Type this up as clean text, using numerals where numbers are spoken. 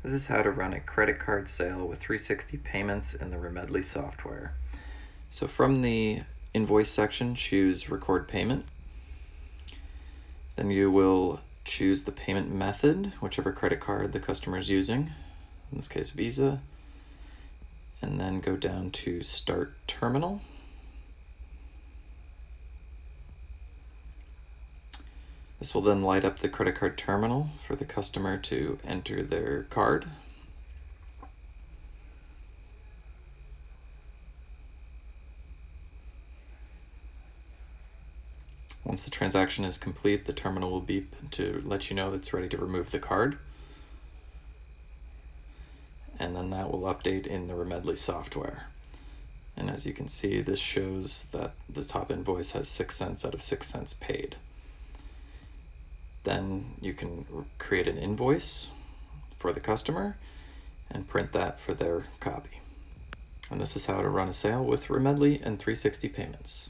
This is how to run a credit card sale with 360 payments in the Remedly software. So from the invoice section, choose record payment. Then you will choose the payment method, whichever credit card the customer is using, in this case Visa, and then go down to start terminal. This will then light up the credit card terminal for the customer to enter their card. Once the transaction is complete, the terminal will beep to let you know that it's ready to remove the card. And then that will update in the Remedly software. And as you can see, this shows that the top invoice has 6 cents out of 6 cents paid. Then you can create an invoice for the customer and print that for their copy. And this is how to run a sale with Remedly and 360 payments.